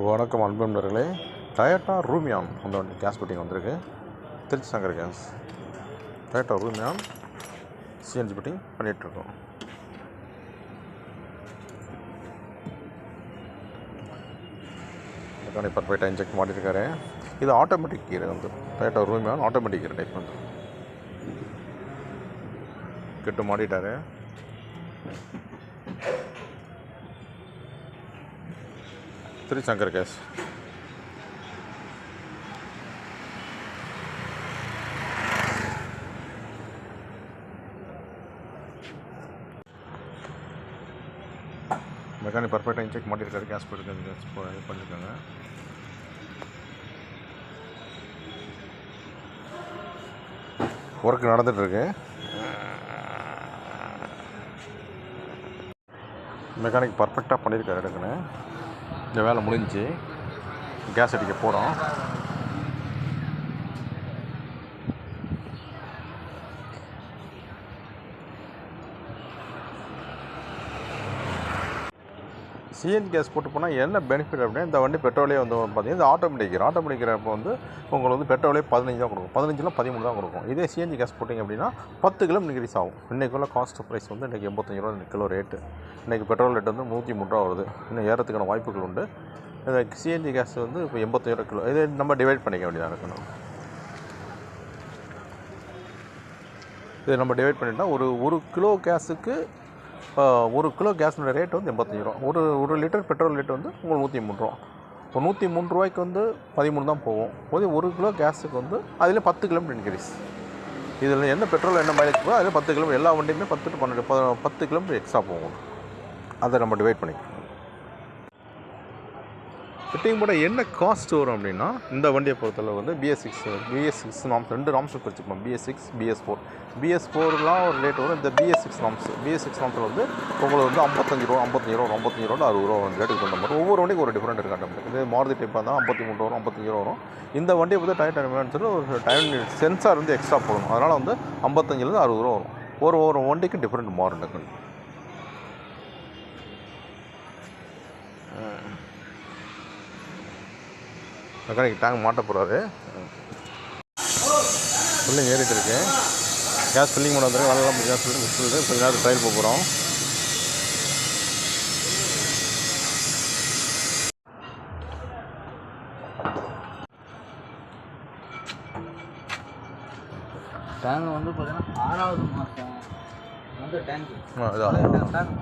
வணக்கம் அன்பு நண்பர்களே. டொயோட்டா ரூமியான் அந்த வண்டி கேஸ் ஃபிட்டிங் வந்திருக்கு. Trichy Shankar gas Toyota Rumion CNG fitting பண்ணிகிட்ருக்கோம். மெக்கானிக் பர்ஃபெக்டாக இன்ஜெக்ட் மாட்டிருக்காரு. இது ஆட்டோமேட்டிக் கீரை வந்து டொயோட்டா ரூமியான் ஆட்டோமேட்டிக் கீரை டைப் வந்து கிட்ட மாட்டிட்டாரு. திருச்சி சங்கர் கேஸ் மெக்கானிக் பர்ஃபெக்டாக இன்ஜெக்ட் மாட்டிருக்காரு. கேஸ் போயிருக்காரு, கேஸ் பண்ணியிருக்காங்க. ஒர்க் நடந்துகிட்ருக்கு. மெக்கானிக் பர்ஃபெக்டாக பண்ணியிருக்காரு. எடுக்குன்னு இந்த வேலை முடிஞ்சு கேஸ் அடிக்க போகிறோம். சிஎன்ஜி கேஸ் போட்டு போனால் என்ன பெனிஃபிட் அப்படின்னா, இந்த வண்டி பெட்ரோலே வந்து பார்த்தீங்கன்னா இந்த ஆட்டோமேட்டிக் இப்போ வந்து உங்களுக்கு வந்து பெட்ரோலே 15 தான் கொடுக்கும், 15 13 தான் கொடுக்கும். இதே சிஎன்ஜி கேஸ் போட்டிங்க அப்படின்னா 10 கிலோ இன்க்ரீஸ் ஆகும். இன்றைக்குள்ள காஸ்ட் ப்ரைஸ் வந்து இன்றைக்கி 85 ரூபா கிலோ ரேட்டு. இன்றைக்கி பெட்ரோல் ரேட் வந்து 103 ரூபா வருது. இன்னும் ஏறத்துக்கான வாய்ப்புகள் உண்டு. இந்த சிஎன்ஜி கேஸ் வந்து இப்போ 85 ரூபா கிலோ. இதை நம்ம டிவைட் பண்ணிக்க வேண்டியதாக இருக்கணும். இதை நம்ம டிவைட் பண்ணிட்டா ஒரு கிலோ கேஸுக்கு 1 கிலோ கேஸோட ரேட் வந்து 85 ரூபா. ஒரு லிட்டர் பெட்ரோல் ரேட் வந்து உங்களுக்கு 103 ரூபா. ஒரு 103 ரூபாய்க்கு வந்து 13 தான் போகும். போது 1 கிலோ கேஸுக்கு வந்து அதில் 10 கிலோமீட்டர் இன்க்ரீஸ். இதில் என்ன பெட்ரோல் என்ன மைலேஜ் போகும் அதில் 10 கிலோமீட்டர், எல்லா வண்டியுமே 10 to 12 10 கிலோமீட்டர் எக்ஸ்ட்ரா போகும். அதை நம்ம டிவைட் பண்ணிக்கலாம். ஃபிட்டிங் போட என்ன காஸ்ட் வரும் அப்படின்னா, இந்த வண்டியை பொறுத்தளவு வந்து BS6 norms 2 norms பிரிச்சுப்போம். BS6 BS4. BS4லாம் ஒரு ரேட் வரும். இந்த BS6 நாம்ஸில் வந்து உங்களுக்கு வந்து 55 ரூபா 60 ரூபா ரேட்டுக்கு தகுந்த மாதிரி ஒவ்வொரு வண்டிக்கு ஒரு டிஃப்ரெண்ட் இருக்காங்க. இதே மாருதி டைப்பாக இருந்தால் 53 வரும், 55 வரும். இந்த வண்டியை வந்து டயர் ஒரு டைம் சென்சார் வந்து எக்ஸ்ட்ரா போடணும். அதனால் வந்து 55 60 ரூபா வரும். ஒரு வண்டிக்கு டிஃப்ரெண்ட் மாறும். மெக்கானிக் டேங்க் மாட்ட போகிறாரு. ஃபில்லிங் ஏறிட்டு இருக்கு. கேஸ் ஃபில்லிங் பண்ண வந்துருக்கு. வேலைலாம் கேஸ் சொல்லிட்டு கொஞ்சம் நேரம் ட்ரையல் போக போகிறோம். டேங்க் வந்து பார்த்தீங்கன்னா 6வது மாதம் வந்து டேங்க் இதான்